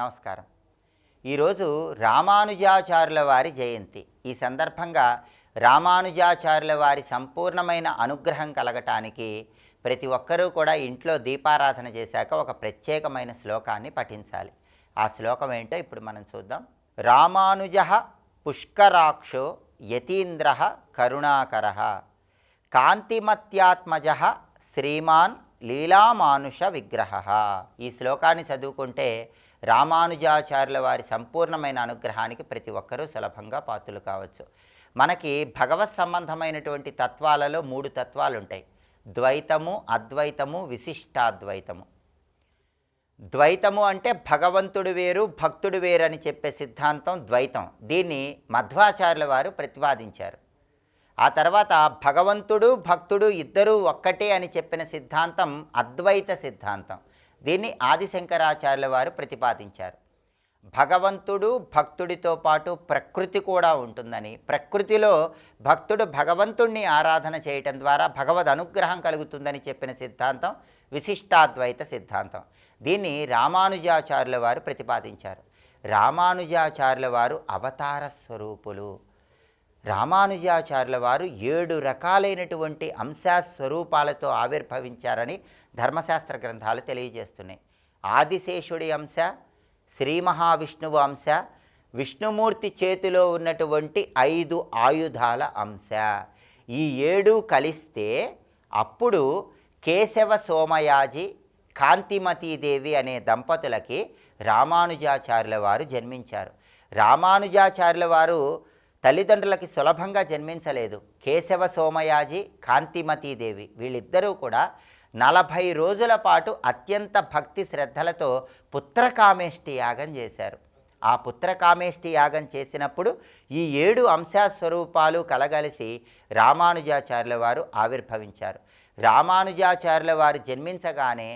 నమస్కారం. ఈరోజు రామానుజాచార్యుల వారి జయంతి. ఈ సందర్భంగా రామానుజాచార్యుల వారి సంపూర్ణమైన అనుగ్రహం కలగటానికి ప్రతి ఒక్కరూ కూడా ఇంట్లో దీపారాధన చేశాక ఒక ప్రత్యేకమైన శ్లోకాన్ని పఠించాలి. ఆ శ్లోకం ఏంటో ఇప్పుడు మనం చూద్దాం. రామానుజ పుష్కరాక్షో యతీంద్ర కరుణాకర కాంతిమత్యాత్మజ శ్రీమాన్ లీలామానుష విగ్రహ. ఈ శ్లోకాన్ని చదువుకుంటే రామానుజాచార్యుల వారి సంపూర్ణమైన అనుగ్రహానికి ప్రతి ఒక్కరూ సులభంగా పాత్రులు కావచ్చు. మనకి భగవత్ సంబంధమైనటువంటి తత్వాలలో 3 తత్వాలు ఉంటాయి: ద్వైతము, అద్వైతము, విశిష్టాద్వైతము. ద్వైతము అంటే భగవంతుడు వేరు, భక్తుడు వేరు అని చెప్పే సిద్ధాంతం ద్వైతం. దీన్ని మధ్వాచార్యుల వారు ప్రతిపాదించారు. ఆ తర్వాత భగవంతుడు భక్తుడు ఇద్దరూ ఒక్కటే అని చెప్పిన సిద్ధాంతం అద్వైత సిద్ధాంతం. దీన్ని ఆదిశంకరాచార్యుల వారు ప్రతిపాదించారు. భగవంతుడు భక్తుడితో పాటు ప్రకృతి కూడా ఉంటుందని, ప్రకృతిలో భక్తుడు భగవంతుణ్ణి ఆరాధన చేయటం ద్వారా భగవద్ అనుగ్రహం కలుగుతుందని చెప్పిన సిద్ధాంతం విశిష్టాద్వైత సిద్ధాంతం. దీన్ని రామానుజాచార్యుల వారు ప్రతిపాదించారు. రామానుజాచార్యుల వారు అవతార స్వరూపులు. రామానుజాచార్యుల వారు 7 రకాలైనటువంటి అంశస్వరూపాలతో ఆవిర్భవించారని ధర్మశాస్త్ర గ్రంథాలు తెలియజేస్తున్నాయి. ఆదిశేషుడి అంశ, శ్రీ మహావిష్ణువు అంశ, విష్ణుమూర్తి చేతిలో ఉన్నటువంటి 5 ఆయుధాల అంశ. ఈ 7 కలిస్తే అప్పుడు కేశవ సోమయాజి, కాంతిమతీదేవి అనే దంపతులకి రామానుజాచార్యుల వారు జన్మించారు. రామానుజాచార్యుల వారు తల్లిదండ్రులకి సులభంగా జన్మించలేదు. కేశవ సోమయాజి, కాంతిమతీదేవి వీళ్ళిద్దరూ కూడా 40 రోజుల పాటు అత్యంత భక్తి శ్రద్ధలతో పుత్రకామేష్టి యాగం చేశారు. ఆ పుత్రకామేష్టి యాగం చేసినప్పుడు ఈ 7 అంశస్వరూపాలు కలగలిసి రామానుజాచార్యుల వారు ఆవిర్భవించారు. రామానుజాచార్యుల వారు జన్మించగానే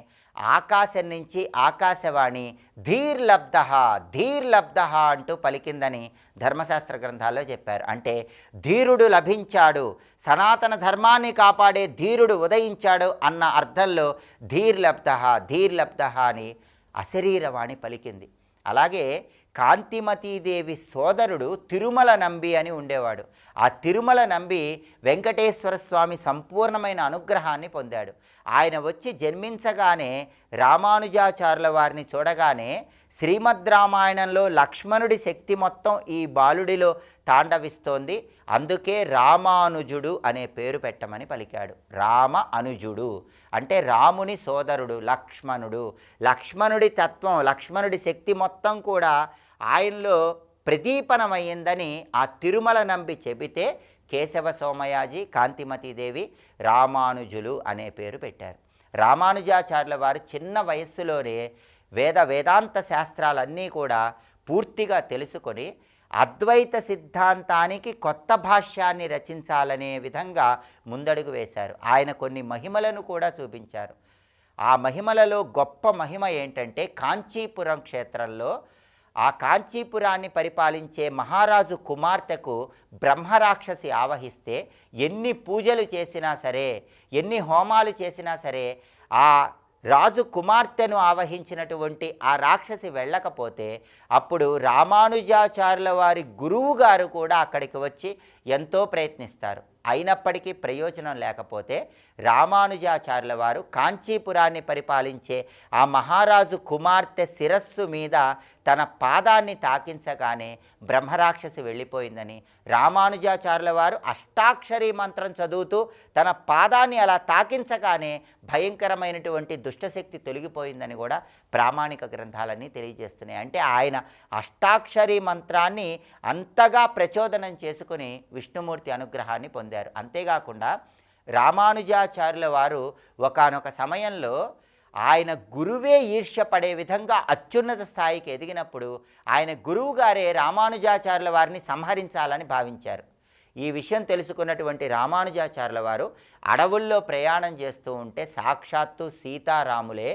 ఆకాశం నుంచి ఆకాశవాణి ధీర్లబ్ధ ధీర్లబ్ధ అంటూ పలికిందని ధర్మశాస్త్ర గ్రంథాల్లో చెప్పారు. అంటే ధీరుడు లభించాడు, సనాతన ధర్మాన్ని కాపాడే ధీరుడు ఉదయించాడు అన్న అర్థంలో ధీర్లబ్ధ ధీర్లబ్ధ అని అశరీరవాణి పలికింది. అలాగే కాంతిమతీదేవి సోదరుడు తిరుమల నంబి అని ఉండేవాడు. ఆ తిరుమల నంబి వెంకటేశ్వర స్వామి సంపూర్ణమైన అనుగ్రహాన్ని పొందాడు. ఆయన వచ్చి జన్మించగానే రామానుజాచార్యుల వారిని చూడగానే శ్రీమద్ రామాయణంలో లక్ష్మణుడి శక్తి మొత్తం ఈ బాలుడిలో తాండవిస్తోంది, అందుకే రామానుజుడు అనే పేరు పెట్టమని పలికాడు. రామ అనుజుడు అంటే రాముని సోదరుడు లక్ష్మణుడు. లక్ష్మణుడి తత్వం, లక్ష్మణుడి శక్తి మొత్తం కూడా ఆయనలో ప్రదీపనమయ్యిందని ఆ తిరుమల నంబి చెబితే కేశవ సోమయాజి, కాంతిమతీదేవి రామానుజులు అనే పేరు పెట్టారు. రామానుజాచార్యుల వారు చిన్న వయస్సులోనే వేదాంత శాస్త్రాలన్నీ కూడా పూర్తిగా తెలుసుకొని అద్వైత సిద్ధాంతానికి కొత్త భాష్యాన్ని రచించాలనే విధంగా ముందడుగు వేశారు. ఆయన కొన్ని మహిమలను కూడా చూపించారు. ఆ మహిమలలో గొప్ప మహిమ ఏంటంటే కాంచీపురం క్షేత్రంలో ఆ కాంచీపురాన్ని పరిపాలించే మహారాజు కుమార్తెకు బ్రహ్మరాక్షసి ఆవహిస్తే ఎన్ని పూజలు చేసినా సరే, ఎన్ని హోమాలు చేసినా సరే ఆ రాజు కుమార్తెను ఆవహించినటువంటి ఆ రాక్షసి వెళ్ళకపోతే అప్పుడు రామానుజాచార్యుల వారి గురువు గారు కూడా అక్కడికి వచ్చి ఎంతో ప్రయత్నిస్తారు. అయినప్పటికీ ప్రయోజనం లేకపోతే రామానుజాచార్యుల వారు కాంచీపురాన్ని పరిపాలించే ఆ మహారాజు కుమార్తె శిరస్సు మీద తన పాదాన్ని తాకించగానే బ్రహ్మరాక్షసి వెళ్ళిపోయిందని, రామానుజాచార్యుల వారు అష్టాక్షరీ మంత్రం చదువుతూ తన పాదాన్ని అలా తాకించగానే భయంకరమైనటువంటి దుష్టశక్తి తొలగిపోయిందని కూడా ప్రామాణిక గ్రంథాలన్నీ తెలియజేస్తున్నాయి. అంటే ఆయన అష్టాక్షరీ మంత్రాన్ని అంతగా ప్రచోదనం చేసుకుని విష్ణుమూర్తి అనుగ్రహాన్ని పొందారు. అంతేకాకుండా రామానుజాచార్యుల వారు ఒకానొక సమయంలో ఆయన గురువే ఈర్ష్యపడే విధంగా అత్యున్నత స్థాయికి ఎదిగినప్పుడు ఆయన గురువుగారే రామానుజాచార్యుల వారిని సంహరించాలని భావించారు. ఈ విషయం తెలుసుకున్నటువంటి రామానుజాచార్యుల వారు అడవుల్లో ప్రయాణం చేస్తూ ఉంటే సాక్షాత్తు సీతారాములే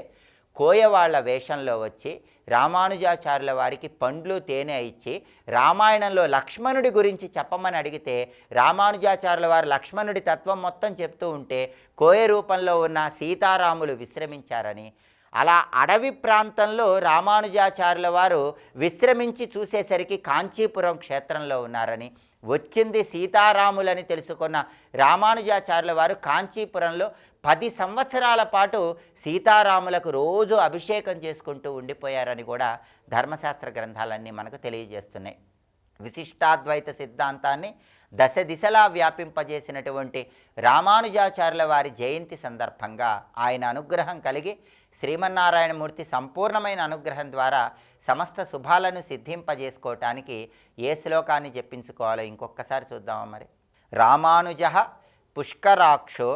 కోయవాళ్ల వేషంలో వచ్చి రామానుజాచార్యుల వారికి పండ్లు తేనె ఇచ్చి రామాయణంలో లక్ష్మణుడి గురించి చెప్పమని అడిగితే రామానుజాచార్యుల వారు లక్ష్మణుడి తత్వం మొత్తం చెప్తూ ఉంటే కోయ రూపంలో ఉన్న సీతారాములు విశ్రమించారని, అలా అడవి ప్రాంతంలో రామానుజాచార్యుల వారు విశ్రమించి చూసేసరికి కాంచీపురం క్షేత్రంలో ఉన్నారని, వచ్చింది సీతారాములని తెలుసుకున్న రామానుజాచార్యుల వారు కాంచీపురంలో 10 సంవత్సరాల పాటు సీతారాములకు రోజు అభిషేకం చేసుకుంటూ ఉండిపోయారని కూడా ధర్మశాస్త్ర గ్రంథాలన్నీ మనకు తెలియజేస్తున్నాయి. విశిష్టాద్వైత సిద్ధాంతాన్ని దశ దిశలా వ్యాపింపజేసినటువంటి రామానుజాచార్యుల వారి జయంతి సందర్భంగా ఆయన అనుగ్రహం కలిగి శ్రీమన్నారాయణమూర్తి సంపూర్ణమైన అనుగ్రహం ద్వారా సమస్త శుభాలను సిద్ధింపజేసుకోవటానికి ఏ శ్లోకాన్ని జపించుకోవాలో ఇంకొకసారి చూద్దామా మరి. రామానుజ పుష్కరాక్షో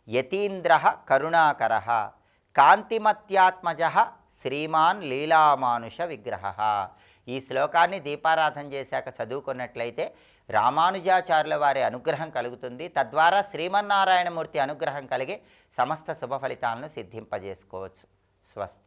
యతీంద్ర కరుణాకర కాంతిమత్యాత్మజ శ్రీమాన్ లీలామానుష విగ్రహ. ఈ శ్లోకాన్ని దీపారాధన చేశాక చదువుకున్నట్లయితే రామానుజాచార్యుల వారి అనుగ్రహం కలుగుతుంది. తద్వారా శ్రీమన్నారాయణమూర్తి అనుగ్రహం కలిగి సమస్త శుభ ఫలితాలను సిద్ధింపజేసుకోవచ్చు. స్వస్తి.